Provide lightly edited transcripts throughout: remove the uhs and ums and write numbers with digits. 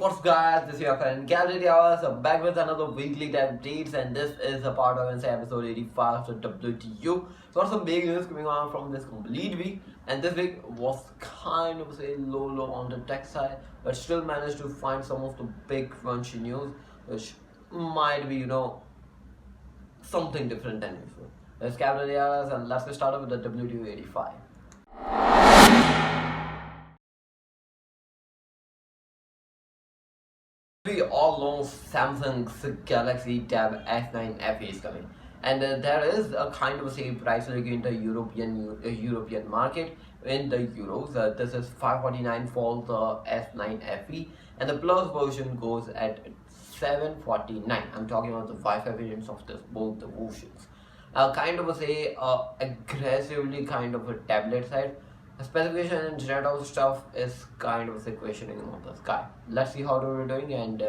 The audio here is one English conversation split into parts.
What's guys, this is your friend Gallery Hours, back with another weekly tech updates, and this is a part of episode 85 of WTU. Got some big news coming on from this complete week, and this week was kind of low on the tech side, but still managed to find some of the big crunchy news, which might be something different than usual. Let's Gallery Hours, and let's get started with the WTU85. We all know Samsung's Galaxy Tab S9 FE is coming, and there is a kind of price hike in the European market in the euros. This is 549 for the S9 FE, and the Plus version goes at 749. I'm talking about the Wi-Fi variants of both the versions. Aggressively kind of a tablet side. The specification and general stuff is kind of a questioning on the sky. Let's see how we're doing, and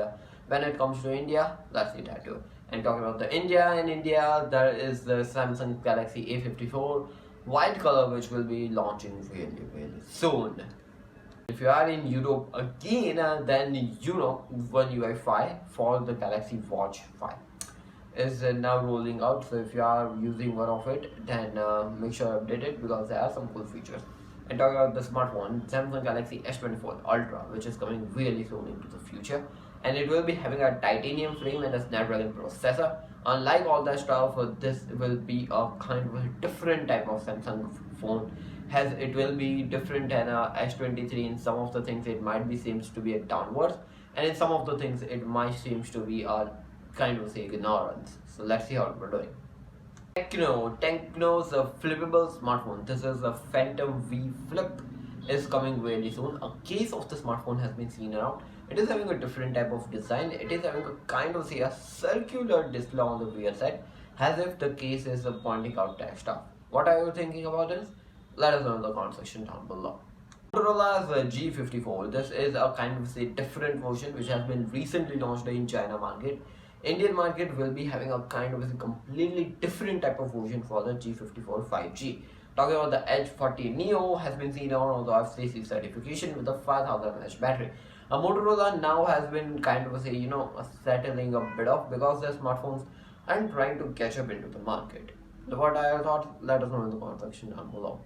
when it comes to India, let's see that too. And talking about the India, in India there is the Samsung Galaxy A54 white color, which will be launching really soon. If you are in Europe again, then One UI 5 for the Galaxy Watch 5 is now rolling out. So if you are using one of it, then make sure to update it, because there are some cool features. And talking about the smartphone, Samsung Galaxy S24 Ultra, which is coming really soon into the future, and it will be having a titanium frame and a Snapdragon processor. Unlike all that stuff, this will be a kind of a different type of Samsung phone, as it will be different than a S23. In some of the things it might be seems to be a downwards, and in some of the things it might seems to be a kind of ignorance. So let's see how we're doing. Tecno's flippable smartphone. This is a Phantom V Flip, is coming really soon. A case of the smartphone has been seen around. It is having a different type of design. It is having a kind of a circular display on the rear side, as if the case is pointing out that stuff. What are you thinking about this? Let us know in the comment section down below. Motorola's G54. This is a kind of different version which has been recently launched in China market. Indian market will be having a kind of a completely different type of version for the G54 5G. Talking about the Edge 40 Neo, has been seen on the FCC certification with a 5000 mAh battery. Motorola now has been kind of settling a bit off, because their smartphones aren't trying to catch up into the market. So what I thought, let us know in the comment section down below.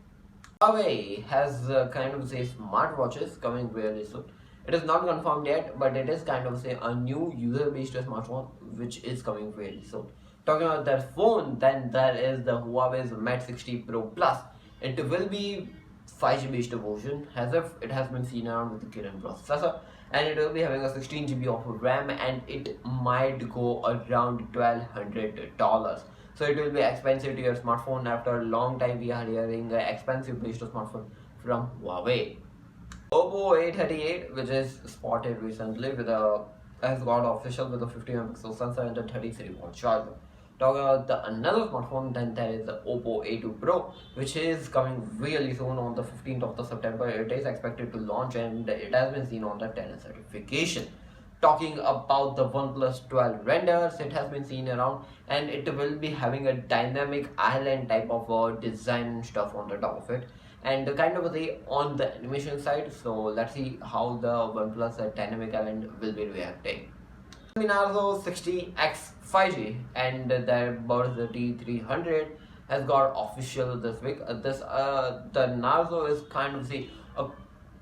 Huawei has kind of smartwatches coming really soon. It is not confirmed yet, but it is kind of a new user-based smartphone which is coming very soon. Talking about that phone, then there is the Huawei's Mate 60 Pro Plus. It will be 5G based version, as if it has been seen around with the Kirin processor, and it will be having a 16 GB of RAM, and it might go around $1,200. So it will be expensive to your smartphone. After a long time, we are hearing expensive based smartphone from Huawei. Oppo A38, which is spotted recently with has got official with a 50 megapixel sensor and a 33-watt charger. Talking about another smartphone, then there is the Oppo A2 Pro, which is coming really soon on the 15th of September. It is expected to launch, and it has been seen on the 10 certification. Talking about the OnePlus 12 renders, it has been seen around, and it will be having a dynamic island type of design and stuff on the top of it, and kind of on the animation side. So let's see how the OnePlus dynamic island will be reacting. Narzo 60X 5G and the Buzz T300 has got official this week. The Narzo is kind of a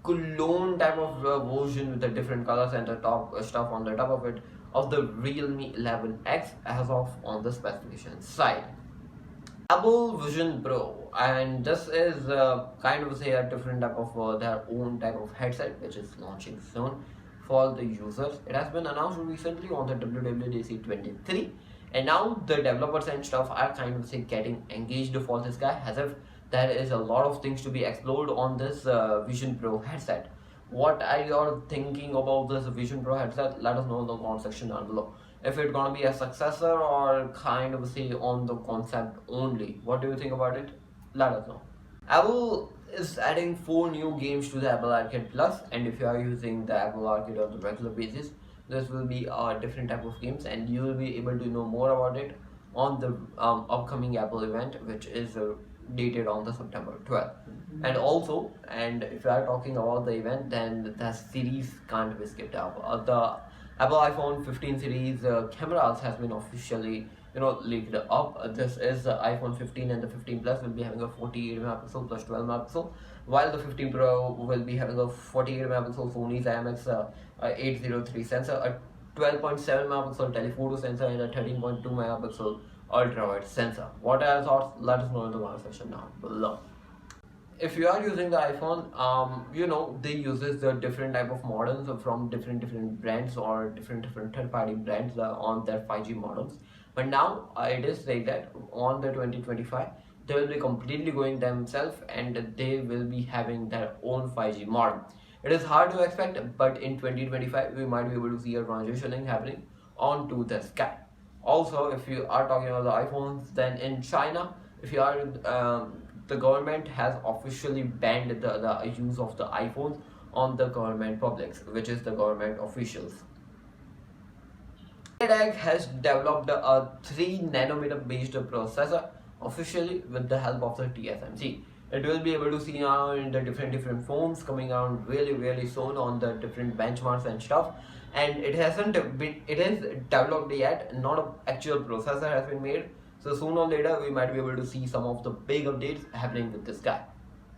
clone type of version with the different colors and the top stuff on the top of it of the Realme 11X, as of on the specification side. Apple Vision Pro, and this is kind of a different type of their own type of headset which is launching soon for the users. It has been announced recently on the WWDC 23, and now the developers and stuff are kind of getting engaged for this guy, as if there is a lot of things to be explored on this Vision Pro headset. What are you thinking about this Vision Pro headset? Let us know in the comment section down below. If it's gonna be a successor or kind of on the concept only. What do you think about it? Let us know. Apple is adding 4 new games to the Apple Arcade Plus, and if you are using the Apple Arcade on the regular basis, this will be a different type of games, and you will be able to know more about it on the upcoming Apple event, which is dated on the September 12th. And also, and if you are talking about the event, then the series can't be skipped up. The Apple iPhone 15 series cameras has been officially leaked up. This is the iPhone 15, and the 15 Plus will be having a 48 megapixel plus 12 megapixel, while the 15 Pro will be having a 48 megapixel Sony's IMX 803 sensor, a 12.7 megapixel telephoto sensor, and a 13.2 megapixel ultra wide sensor. What are your thoughts? Let us know in the comment section down below. If you are using the iPhone, they uses the different type of models from different brands or different third-party brands on their 5G models. But now it is like that on the 2025 they will be completely going themselves, and they will be having their own 5G model. It is hard to expect, but in 2025 we might be able to see a transitioning happening onto the sky. Also, if you are talking about the iPhones, then in China, if you are the government has officially banned the use of the iPhones on the government publics, which is the government officials. Mediatek has developed a 3 nanometer based processor officially with the help of the TSMC. It will be able to see now in the different phones coming out really soon on the different benchmarks and stuff. And it is developed yet, not an actual processor has been made. So sooner or later we might be able to see some of the big updates happening with this guy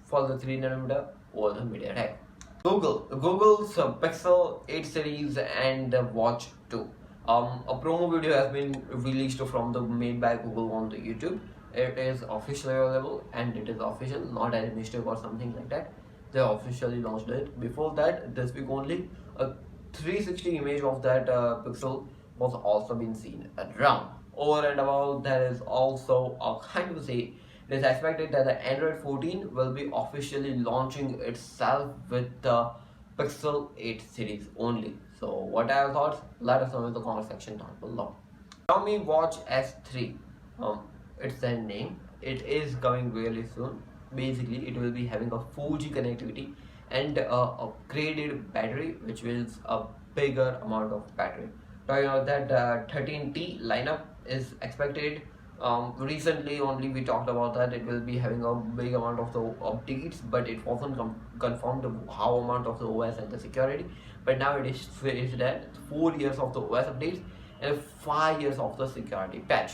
for the 3 nanometer or the Mediatek. Google's Pixel 8 series and the Watch 2. A promo video has been released from the made by Google on the YouTube. It is officially available, and it is official, not a mistake or something like that. They officially launched it. Before that, this week only, a 360 image of that Pixel was also been seen around. Over and above, there is also a kind of say, it is expected that the Android 14 will be officially launching itself with the Pixel 8 series only. So what are your thoughts? Let us know in the comment section down below. Xiaomi Watch S3, it's their name. It is coming really soon. Basically, it will be having a 4G connectivity and a upgraded battery, which is a bigger amount of battery. Talking about that 13T lineup is expected. Recently only we talked about that it will be having a big amount of the updates, but it wasn't confirmed how amount of the OS and the security. But now it is that 4 years of the OS updates and 5 years of the security patch.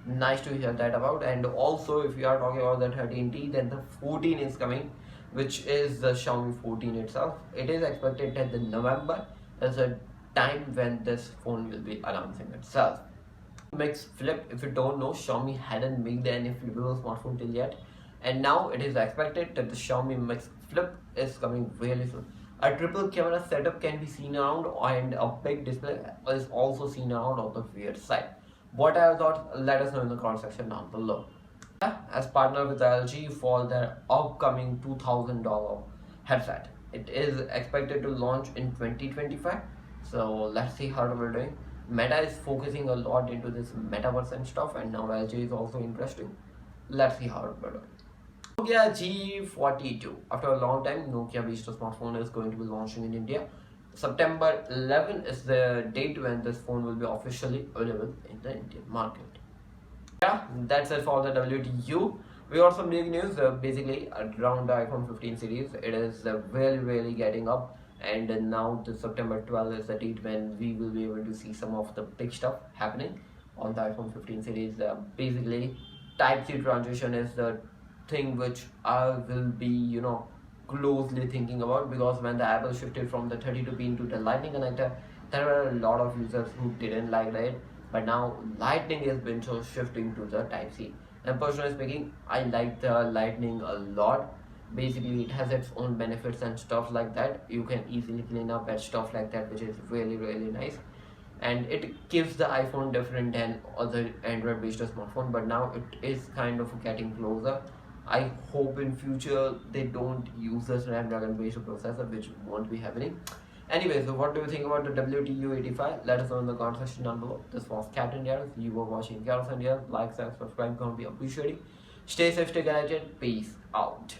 Nice to hear that about. And also, if you are talking about the 13T, then the 14 is coming, which is the Xiaomi 14 itself. It is expected that the November is a time when this phone will be announcing itself. Mix Flip, if you don't know, Xiaomi hadn't made any flippable smartphone till yet, and now it is expected that the Xiaomi Mix Flip is coming really soon. A triple camera setup can be seen around, and a big display is also seen around on the rear side. What I thought, let us know in the comment section down below. As partner with LG for their upcoming $2,000 headset. It is expected to launch in 2025. So let's see how we're doing. Meta is focusing a lot into this metaverse and stuff, and now LG is also interesting. Let's see how we're doing. Nokia G52. After a long time, Nokia-based smartphone is going to be launching in India. September 11 is the date when this phone will be officially available in the Indian market. Yeah, that's it for the WTU. We got some big news. Basically, around the iPhone 15 series, it is really getting up. And now the September 12th is the date when we will be able to see some of the big stuff happening on the iPhone 15 series. Basically, Type-C transition is the thing which I will be, closely thinking about, because when the Apple shifted from the 32 pin to the Lightning connector, there were a lot of users who didn't like it. But now Lightning has been shifting to the Type-C. And personally speaking, I like the Lightning a lot. Basically, it has its own benefits and stuff like that. You can easily clean up and stuff like that, which is really nice. And it gives the iPhone different than other Android based smartphone, but now it is kind of getting closer. I hope in future they don't use the Snapdragon based processor, which won't be happening. Anyway, so what do you think about the WTU85? Let us know in the comment section down below. This was Captain Yaros. You were watching Yaros and Yaros. Like, subscribe, comment, be appreciated. Stay safe, stay connected. Peace out.